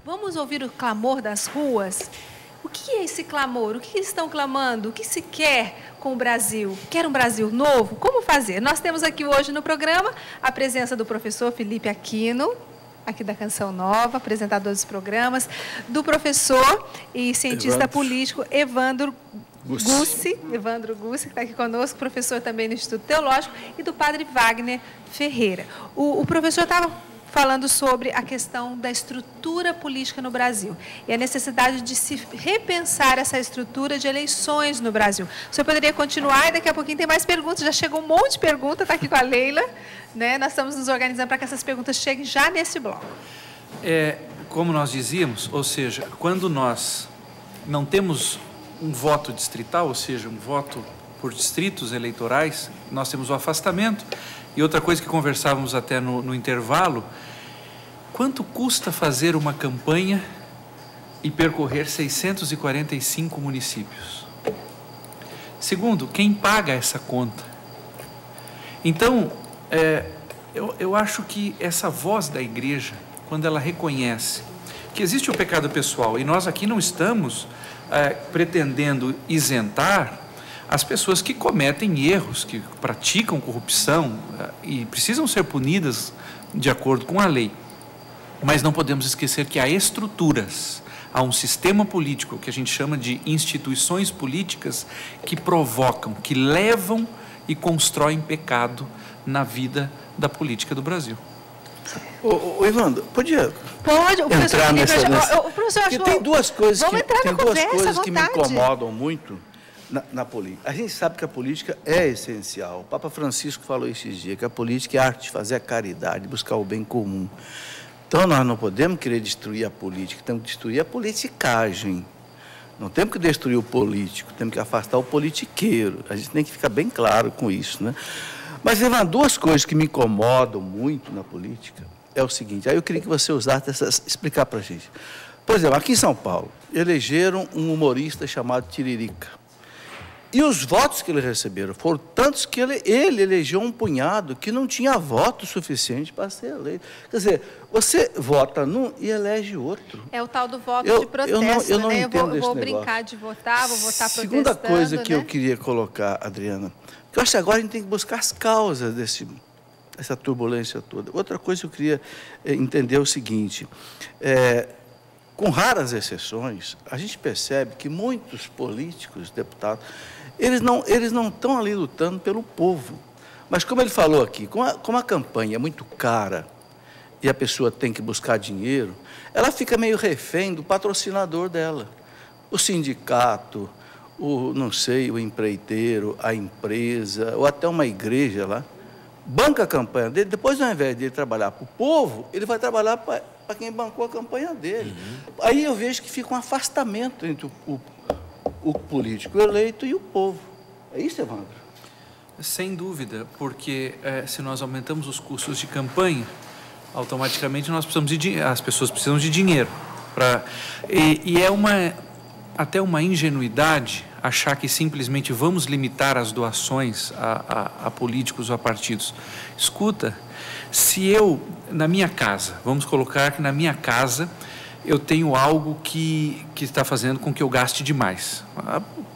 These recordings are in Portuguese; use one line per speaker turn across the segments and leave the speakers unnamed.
Vamos ouvir o clamor das ruas? O que é esse clamor? O que eles estão clamando? O que se quer com o Brasil? Quer um Brasil novo? Como fazer? Nós temos aqui hoje no programa a presença do professor Felipe Aquino, aqui da Canção Nova, apresentador dos programas, do professor e cientista político Evandro Gussi, que está aqui conosco, professor também no Instituto Teológico, e do padre Wagner Ferreira. O professor estava falando sobre a questão da estrutura política no Brasil e a necessidade de se repensar essa estrutura de eleições no Brasil. O senhor poderia continuar e daqui a pouquinho tem mais perguntas, já chegou um monte de perguntas, está aqui com a Leila, né? Nós estamos nos organizando para que essas perguntas cheguem já nesse bloco.
Como nós dizíamos, ou seja, quando nós não temos um voto distrital, ou seja, um voto por distritos eleitorais, nós temos o afastamento. E outra coisa que conversávamos até no intervalo, quanto custa fazer uma campanha e percorrer 645 municípios? Segundo, quem paga essa conta? Então, eu acho que essa voz da igreja, quando ela reconhece que existe o pecado pessoal, e nós aqui não estamos pretendendo isentar as pessoas que cometem erros, que praticam corrupção e precisam ser punidas de acordo com a lei. Mas não podemos esquecer que há estruturas, há um sistema político que a gente chama de instituições políticas que provocam, que levam e constroem pecado na vida da política do Brasil.
O Evandro, podia entrar porque tem duas coisas que me incomodam muito na política. A gente sabe que a política é essencial. O Papa Francisco falou esses dias que a política é a arte de fazer a caridade, buscar o bem comum. Então, nós não podemos querer destruir a política, temos que destruir a politicagem. Não temos que destruir o político, temos que afastar o politiqueiro. A gente tem que ficar bem claro com isso, né? Mas, Evandro, duas coisas que me incomodam muito na política é o seguinte, aí eu queria que você usasse explicar para a gente. Por exemplo, aqui em São Paulo, elegeram um humorista chamado Tiririca. E os votos que eles receberam foram tantos que ele elegeu um punhado que não tinha voto suficiente para ser eleito. Quer dizer, você vota num e elege outro.
É o tal do voto de protesto,
eu não entendo
eu vou brincar de votar, vou votar protestando.
Segunda coisa que eu queria colocar, Adriana, que eu acho que agora a gente tem que buscar as causas dessa turbulência toda. Outra coisa que eu queria entender é o seguinte, com raras exceções, a gente percebe que muitos políticos, deputados, eles não estão ali lutando pelo povo. Mas como ele falou aqui, como a campanha é muito cara e a pessoa tem que buscar dinheiro, ela fica meio refém do patrocinador dela. O sindicato, o empreiteiro, a empresa, ou até uma igreja lá, banca a campanha dele, depois ao invés de ele trabalhar para o povo, ele vai trabalhar para quem bancou a campanha dele. Aí eu vejo que fica um afastamento entre o político eleito e o povo. É isso, Evandro?
Sem dúvida, porque se nós aumentamos os custos de campanha, automaticamente as pessoas precisam de dinheiro. E é até uma ingenuidade achar que simplesmente vamos limitar as doações a políticos ou a partidos. Escuta, se eu, na minha casa, vamos colocar que na minha casa eu tenho algo que está fazendo com que eu gaste demais.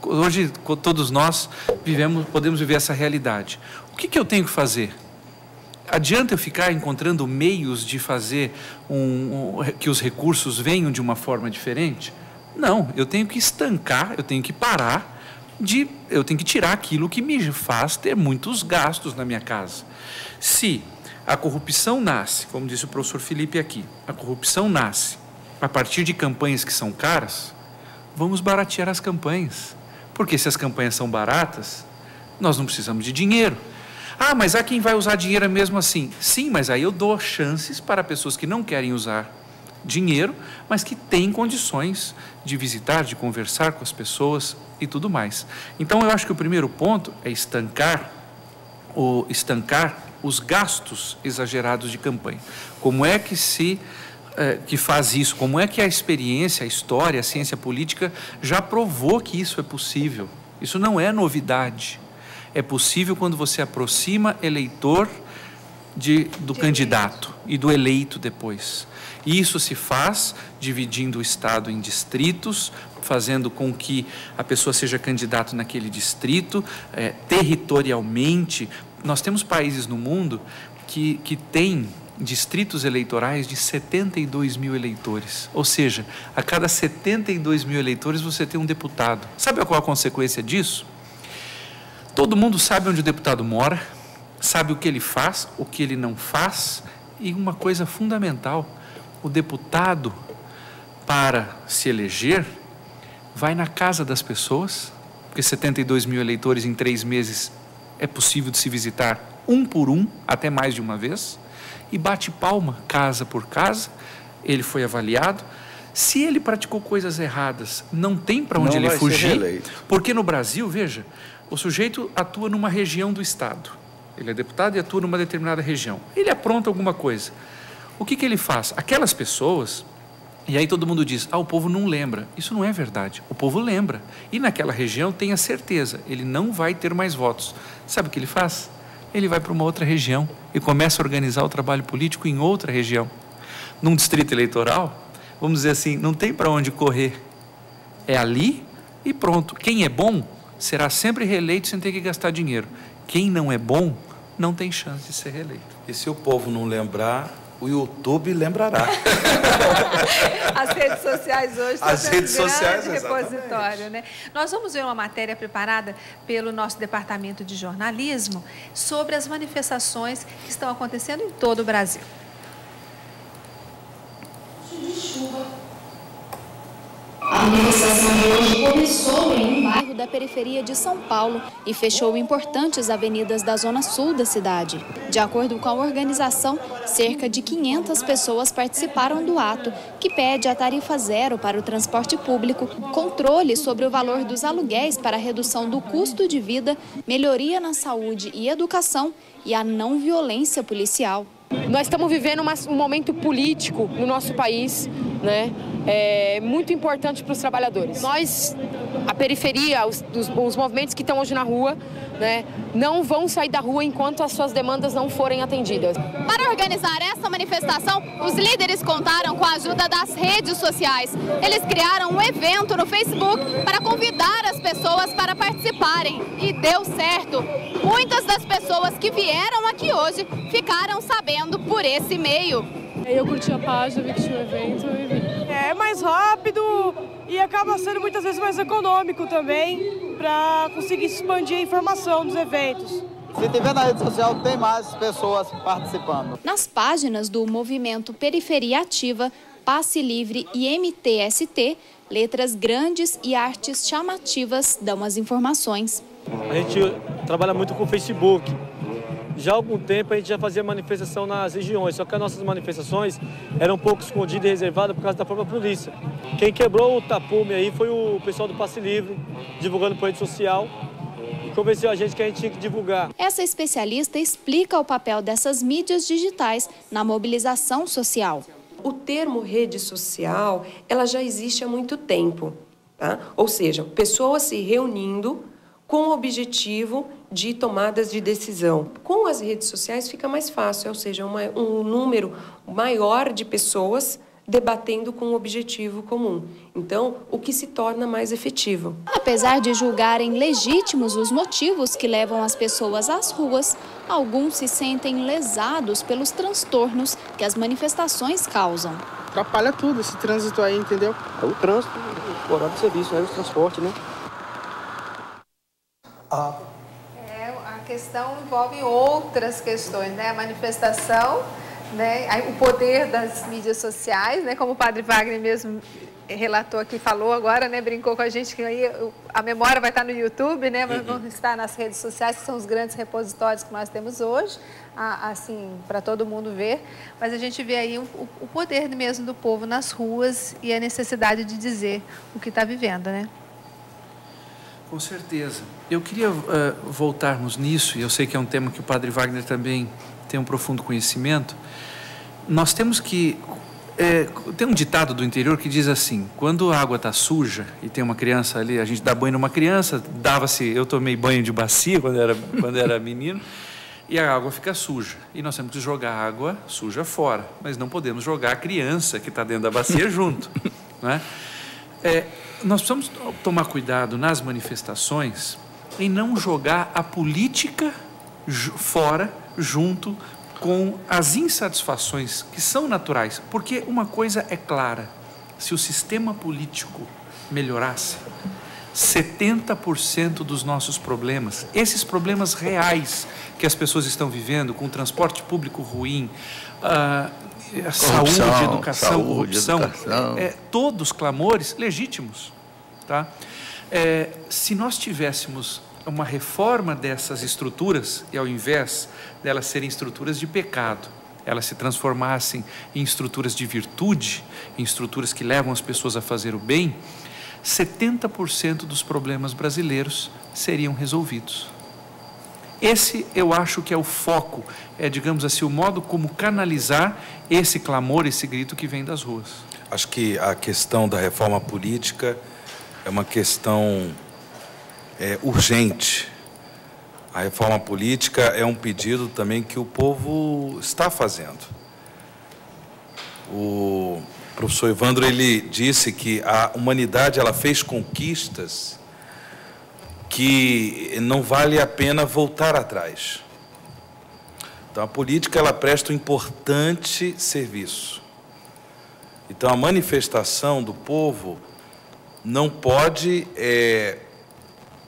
Hoje, todos nós podemos viver essa realidade. O que eu tenho que fazer? Adianta eu ficar encontrando meios de fazer que os recursos venham de uma forma diferente? Não, eu tenho que estancar, eu tenho que parar, eu tenho que tirar aquilo que me faz ter muitos gastos na minha casa. Se a corrupção nasce, como disse o professor Felipe aqui, a corrupção nasce a partir de campanhas que são caras, vamos baratear as campanhas. Porque se as campanhas são baratas, nós não precisamos de dinheiro. Ah, mas há quem vai usar dinheiro mesmo assim. Sim, mas aí eu dou chances para pessoas que não querem usar dinheiro, mas que têm condições de visitar, de conversar com as pessoas e tudo mais. Então, eu acho que o primeiro ponto é estancar os gastos exagerados de campanha. Como é que que faz isso? Como é que a experiência, a história, a ciência política já provou que isso é possível? Isso não é novidade. É possível quando você aproxima eleitor do candidato e do eleito depois. Isso se faz dividindo o Estado em distritos, fazendo com que a pessoa seja candidato naquele distrito, territorialmente. Nós temos países no mundo que têm distritos eleitorais de 72 mil eleitores. Ou seja, a cada 72 mil eleitores você tem um deputado. Sabe qual a consequência disso? Todo mundo sabe onde o deputado mora, sabe o que ele faz, o que ele não faz, e uma coisa fundamental, o deputado, para se eleger, vai na casa das pessoas, porque 72 mil eleitores em 3 meses é possível de se visitar um por um, até mais de uma vez, e bate palma, casa por casa. Ele foi avaliado. Se ele praticou coisas erradas, não tem para onde ele fugir, porque no Brasil, veja, o sujeito atua numa região do Estado. Ele é deputado e atua numa determinada região. Ele apronta alguma coisa. O que ele faz? Aquelas pessoas, e aí todo mundo diz, o povo não lembra. Isso não é verdade. O povo lembra. E naquela região, tenha certeza, ele não vai ter mais votos. Sabe o que ele faz? Ele vai para uma outra região e começa a organizar o trabalho político em outra região. Num distrito eleitoral, vamos dizer assim, não tem para onde correr. É ali e pronto. Quem é bom será sempre reeleito sem ter que gastar dinheiro. Quem não é bom não tem chance de ser reeleito.
E se o povo não lembrar, o YouTube lembrará.
As redes sociais hoje estão sendo um grande repositório, né? Nós vamos ver uma matéria preparada pelo nosso departamento de jornalismo sobre as manifestações que estão acontecendo em todo o Brasil.
A manifestação de hoje começou em um bairro da periferia de São Paulo e fechou importantes avenidas da zona sul da cidade. De acordo com a organização, cerca de 500 pessoas participaram do ato, que pede a tarifa zero para o transporte público, controle sobre o valor dos aluguéis para a redução do custo de vida, melhoria na saúde e educação e a não violência policial.
Nós estamos vivendo um momento político no nosso país, né? Muito importante para os trabalhadores. Nós, a periferia, os movimentos que estão hoje na rua, né, não vão sair da rua enquanto as suas demandas não forem atendidas.
Para organizar essa manifestação, os líderes contaram com a ajuda das redes sociais. Eles criaram um evento no Facebook para convidar as pessoas para participarem. E deu certo. Muitas das pessoas que vieram aqui hoje ficaram sabendo por esse meio.
Eu curti a página, vi que tinha um evento e vi.
É mais rápido e acaba sendo muitas vezes mais econômico também para conseguir expandir a informação dos eventos.
Se tiver na rede social, tem mais pessoas participando.
Nas páginas do movimento Periferia Ativa, Passe Livre e MTST, letras grandes e artes chamativas dão as informações.
A gente trabalha muito com o Facebook. Já há algum tempo a gente já fazia manifestação nas regiões, só que as nossas manifestações eram um pouco escondidas e reservadas por causa da própria polícia. Quem quebrou o tapume aí foi o pessoal do Passe Livre, divulgando por rede social, e convenceu a gente que a gente tinha que divulgar.
Essa especialista explica o papel dessas mídias digitais na mobilização social.
O termo rede social, ela já existe há muito tempo, tá? Ou seja, pessoas se reunindo com o objetivo de tomadas de decisão. Com as redes sociais fica mais fácil, ou seja, um número maior de pessoas debatendo com um objetivo comum. Então, o que se torna mais efetivo.
Apesar de julgarem legítimos os motivos que levam as pessoas às ruas, alguns se sentem lesados pelos transtornos que as manifestações causam.
Atrapalha tudo esse trânsito aí, entendeu?
É o trânsito, o horário de serviço, né? O transporte, né?
A questão envolve outras questões, né? A manifestação, né? O poder das mídias sociais, né? Como o padre Wagner mesmo relatou aqui, falou agora, né? Brincou com a gente que aí a memória vai estar no YouTube, né? Mas vão estar nas redes sociais, que são os grandes repositórios que nós temos hoje, assim, para todo mundo ver. Mas a gente vê aí o poder mesmo do povo nas ruas e a necessidade de dizer o que está vivendo, né?
Com certeza. Eu queria voltarmos nisso, e eu sei que é um tema que o padre Wagner também tem um profundo conhecimento. Nós temos que... tem um ditado do interior que diz assim, quando a água está suja e tem uma criança ali, a gente dá banho numa criança, eu tomei banho de bacia quando era menino, e a água fica suja. E nós temos que jogar a água suja fora, mas não podemos jogar a criança que está dentro da bacia junto. Né? Nós precisamos tomar cuidado nas manifestações em não jogar a política fora junto com as insatisfações que são naturais. Porque uma coisa é clara, se o sistema político melhorasse, 70% dos nossos problemas, esses problemas reais que as pessoas estão vivendo, com o transporte público ruim, saúde, educação, corrupção, todos clamores legítimos. Tá? Se nós tivéssemos uma reforma dessas estruturas, e ao invés delas serem estruturas de pecado, elas se transformassem em estruturas de virtude, em estruturas que levam as pessoas a fazer o bem, 70% dos problemas brasileiros seriam resolvidos. Esse eu acho que é o foco, digamos assim, o modo como canalizar esse clamor, esse grito que vem das ruas.
Acho que a questão da reforma política é uma questão urgente. A reforma política é um pedido também que o povo está fazendo. O professor Evandro, ele disse que a humanidade ela fez conquistas que não vale a pena voltar atrás. Então, a política ela presta um importante serviço. Então, a manifestação do povo não pode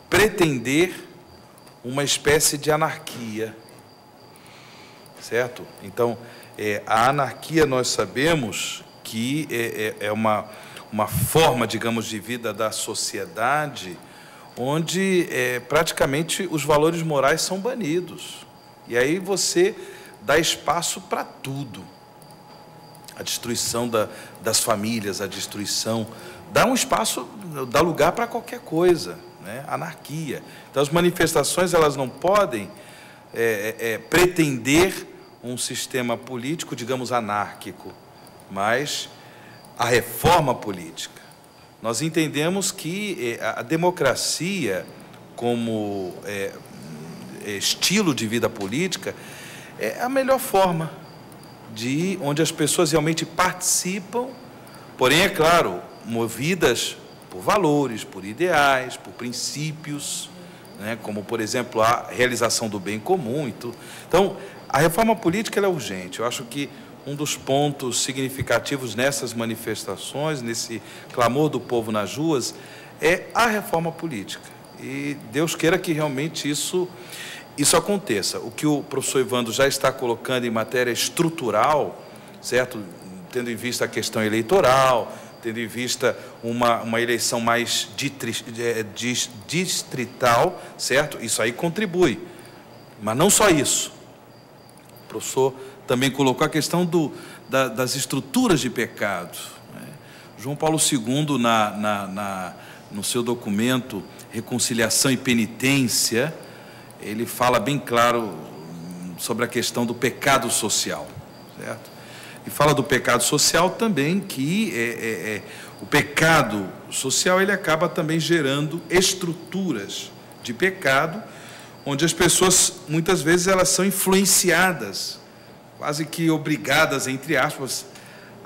pretender uma espécie de anarquia, certo? Então, a anarquia nós sabemos que é uma forma, digamos, de vida da sociedade onde praticamente os valores morais são banidos. E aí você dá espaço para tudo. A destruição das famílias, a destruição... Dá um espaço, dá lugar para qualquer coisa, né? Anarquia. Então, as manifestações elas não podem pretender um sistema político, digamos, anárquico, mas a reforma política. Nós entendemos que a democracia, como estilo de vida política, é a melhor forma onde as pessoas realmente participam, porém, é claro, movidas por valores, por ideais, por princípios, né, como, por exemplo, a realização do bem comum e tudo. Então, a reforma política ela é urgente. Eu acho que um dos pontos significativos nessas manifestações, nesse clamor do povo nas ruas, é a reforma política. E Deus queira que realmente isso aconteça. O que o professor Evandro já está colocando em matéria estrutural, certo? Tendo em vista a questão eleitoral, tendo em vista uma eleição mais distrital, certo? Isso aí contribui. Mas não só isso. O professor também colocou a questão das estruturas de pecado. Né? João Paulo II, no seu documento Reconciliação e Penitência, ele fala bem claro sobre a questão do pecado social, certo? E fala do pecado social também, que o pecado social ele acaba também gerando estruturas de pecado, onde as pessoas, muitas vezes, elas são influenciadas, quase que obrigadas, entre aspas,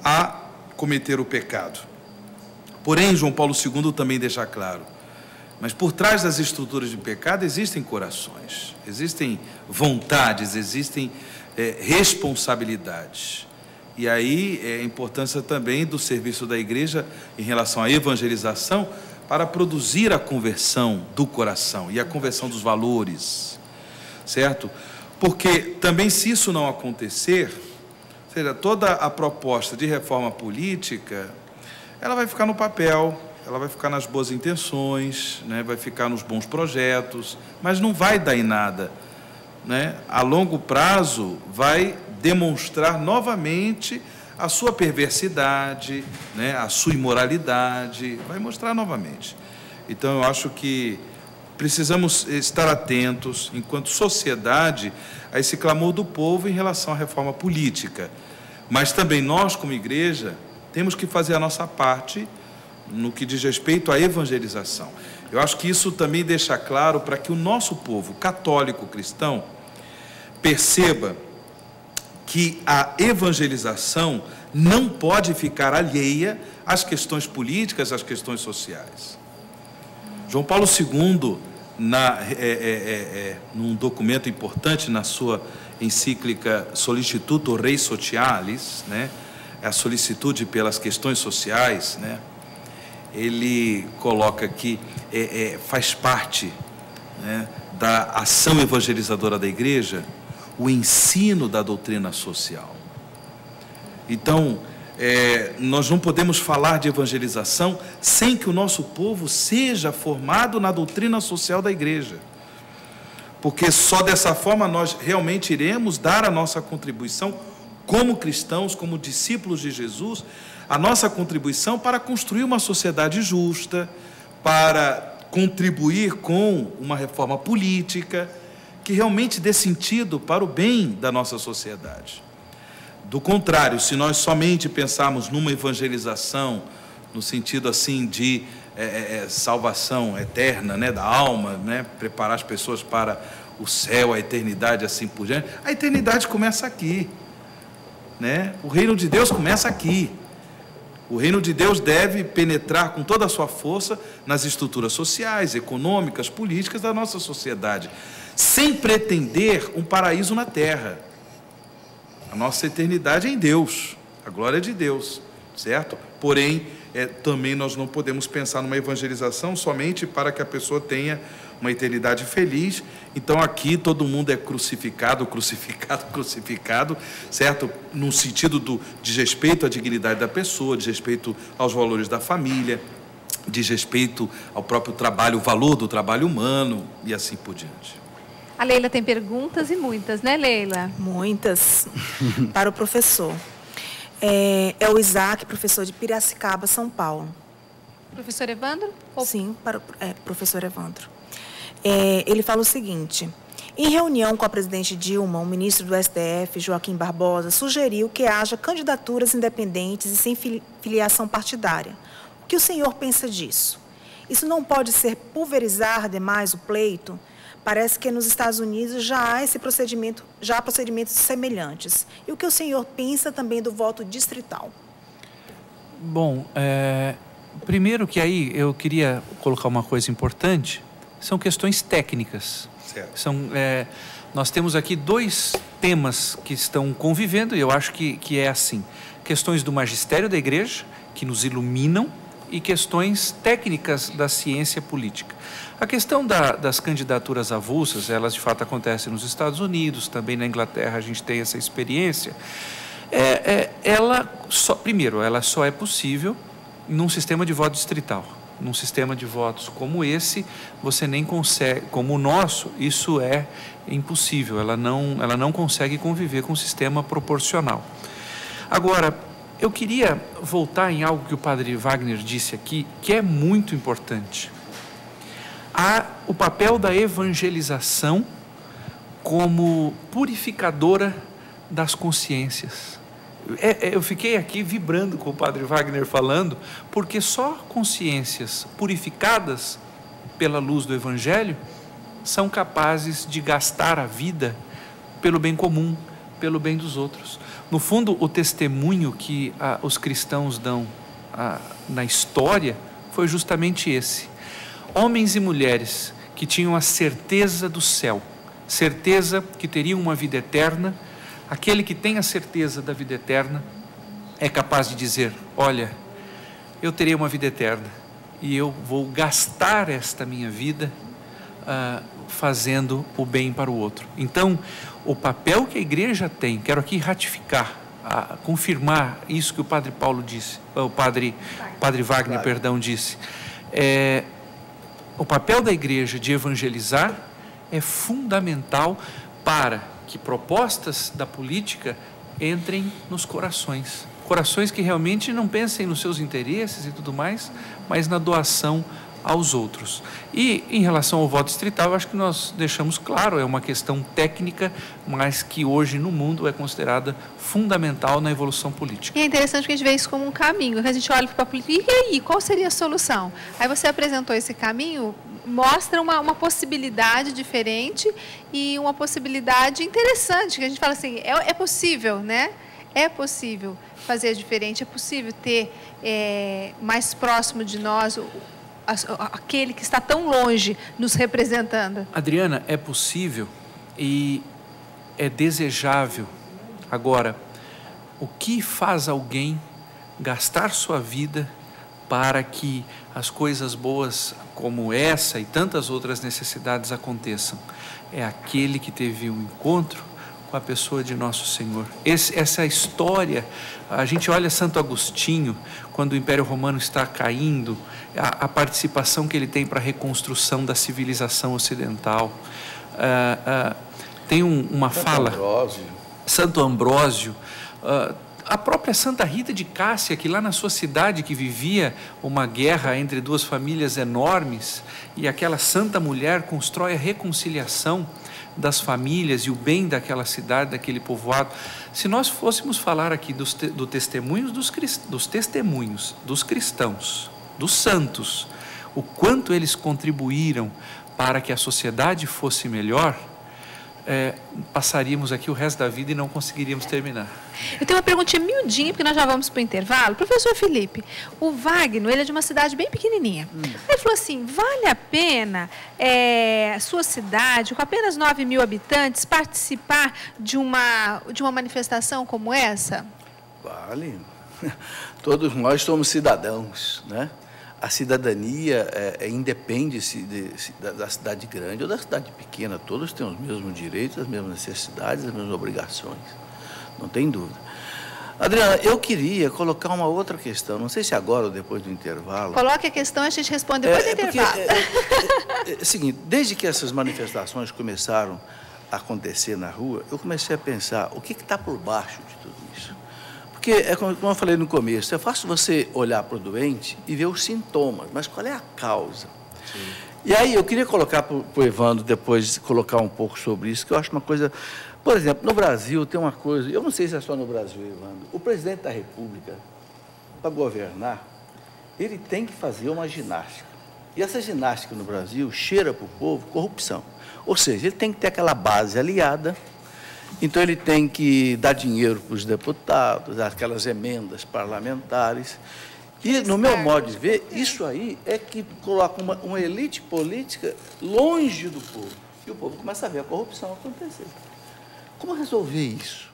a cometer o pecado. Porém, João Paulo II também deixa claro, mas por trás das estruturas de pecado existem corações, existem vontades, existem responsabilidades. E aí a importância também do serviço da igreja em relação à evangelização para produzir a conversão do coração e a conversão dos valores, certo? Porque também se isso não acontecer, ou seja, toda a proposta de reforma política, ela vai ficar no papel, ela vai ficar nas boas intenções, né? Vai ficar nos bons projetos, mas não vai dar em nada, né? A longo prazo vai demonstrar novamente a sua perversidade, né? A sua imoralidade, vai mostrar novamente. Então, eu acho que precisamos estar atentos, enquanto sociedade, a esse clamor do povo em relação à reforma política. Mas também nós, como igreja, temos que fazer a nossa parte no que diz respeito à evangelização. Eu acho que isso também deixa claro para que o nosso povo católico cristão perceba que a evangelização não pode ficar alheia às questões políticas, às questões sociais. João Paulo II, num documento importante na sua encíclica Solicitudo Rei Socialis, né, a solicitude pelas questões sociais, né, ele coloca que faz parte, né, da ação evangelizadora da Igreja o ensino da doutrina social. Então, nós não podemos falar de evangelização sem que o nosso povo seja formado na doutrina social da Igreja. Porque só dessa forma nós realmente iremos dar a nossa contribuição como cristãos, como discípulos de Jesus, a nossa contribuição para construir uma sociedade justa, para contribuir com uma reforma política que realmente dê sentido para o bem da nossa sociedade. Do contrário, se nós somente pensarmos numa evangelização, no sentido assim de salvação eterna, né, da alma, né, preparar as pessoas para o céu, a eternidade, assim por diante, a eternidade começa aqui, né? O reino de Deus começa aqui. O reino de Deus deve penetrar com toda a sua força nas estruturas sociais, econômicas, políticas da nossa sociedade, sem pretender um paraíso na terra. A nossa eternidade é em Deus, a glória é de Deus, certo? Porém, também nós não podemos pensar numa evangelização somente para que a pessoa tenha uma eternidade feliz. Então aqui todo mundo é crucificado, certo? No sentido de respeito à dignidade da pessoa, de respeito aos valores da família, de respeito ao próprio trabalho, o valor do trabalho humano e assim por diante.
A Leila tem perguntas e muitas, né, Leila?
Muitas. Para o professor. É o Isaac, professor de Piracicaba, São Paulo.
Professor Evandro?
Sim, para o professor Evandro. Ele fala o seguinte: em reunião com a presidente Dilma, o ministro do STF, Joaquim Barbosa, sugeriu que haja candidaturas independentes e sem filiação partidária. O que o senhor pensa disso? Isso não pode ser pulverizar demais o pleito? Parece que nos Estados Unidos já há procedimentos semelhantes. E o que o senhor pensa também do voto distrital?
Bom, primeiro que aí eu queria colocar uma coisa importante, são questões técnicas. Certo. Nós temos aqui dois temas que estão convivendo, e eu acho que é assim. Questões do magistério da Igreja, que nos iluminam, e questões técnicas da ciência política. A questão das candidaturas avulsas, elas de fato acontecem nos Estados Unidos, também na Inglaterra a gente tem essa experiência. Primeiro, ela só é possível num sistema de voto distrital. Num sistema de votos como esse, você nem consegue, como o nosso, isso é impossível, ela não consegue conviver com um sistema proporcional. Agora, eu queria voltar em algo que o padre Wagner disse aqui, que é muito importante. O papel da evangelização como purificadora das consciências. Eu fiquei aqui vibrando com o padre Wagner falando, porque só consciências purificadas pela luz do Evangelho são capazes de gastar a vida pelo bem comum, pelo bem dos outros. No fundo, o testemunho que os cristãos dão na história foi justamente esse. Homens e mulheres que tinham a certeza do céu, certeza que teriam uma vida eterna. Aquele que tem a certeza da vida eterna é capaz de dizer: olha, eu terei uma vida eterna e eu vou gastar esta minha vida fazendo o bem para o outro. Então, o papel que a Igreja tem, quero aqui ratificar, confirmar isso que o Padre Paulo disse, o Padre Wagner, perdão, disse. O papel da Igreja de evangelizar é fundamental para que propostas da política entrem nos corações. Corações que realmente não pensem nos seus interesses e tudo mais, mas na doação aos outros. E em relação ao voto distrital, eu acho que nós deixamos claro, é uma questão técnica, mas que hoje no mundo é considerada fundamental na evolução política.
E é interessante que a gente vê isso como um caminho, que a gente olha para a política, e aí, qual seria a solução? Aí você apresentou esse caminho mostra uma possibilidade diferente e uma possibilidade interessante, que a gente fala assim, é possível, né? É possível fazer diferente, é possível ter mais próximo de nós aquele que está tão longe nos representando.
Adriana, é possível e é desejável. Agora, o que faz alguém gastar sua vida para que as coisas boas como essa e tantas outras necessidades aconteçam? É aquele que teve um encontro com a pessoa de Nosso Senhor. Essa história, a gente olha Santo Agostinho, quando o Império Romano está caindo, a participação que ele tem para a reconstrução da civilização ocidental. Tem uma fala... Santo Ambrósio. A própria Santa Rita de Cássia, que lá na sua cidade, que vivia uma guerra entre duas famílias enormes, e aquela santa mulher constrói a reconciliação das famílias e o bem daquela cidade, daquele povoado. Se nós fôssemos falar aqui dos testemunhos dos cristãos, dos santos, o quanto eles contribuíram para que a sociedade fosse melhor, passaríamos aqui o resto da vida e não conseguiríamos terminar.
Eu tenho uma perguntinha miudinha, porque nós já vamos para o intervalo. Professor Felipe, o Wagner, ele é de uma cidade bem pequenininha. Ele falou assim, vale a pena sua cidade, com apenas 9 mil habitantes, participar de uma manifestação como essa?
Vale. Todos nós somos cidadãos, né? A cidadania independe da cidade grande ou da cidade pequena. Todos têm os mesmos direitos, as mesmas necessidades, as mesmas obrigações. Não tem dúvida. Adriana, eu queria colocar uma outra questão. Não sei se agora ou depois do intervalo.
Coloque a questão e a gente responde depois do intervalo.
É o seguinte, desde que essas manifestações começaram a acontecer na rua, eu comecei a pensar o que está por baixo de tudo isso. Porque, como eu falei no começo, é fácil você olhar para o doente e ver os sintomas, mas qual é a causa? Sim. E aí eu queria colocar para o Evandro, depois colocar um pouco sobre isso, que eu acho uma coisa... Por exemplo, no Brasil tem uma coisa, eu não sei se é só no Brasil, Evandro, o presidente da República, para governar, ele tem que fazer uma ginástica. E essa ginástica no Brasil cheira para o povo corrupção. Ou seja, ele tem que ter aquela base aliada. Então, ele tem que dar dinheiro para os deputados, aquelas emendas parlamentares. E, no meu modo de ver, isso aí é que coloca uma elite política longe do povo. E o povo começa a ver a corrupção acontecer. Como resolver isso?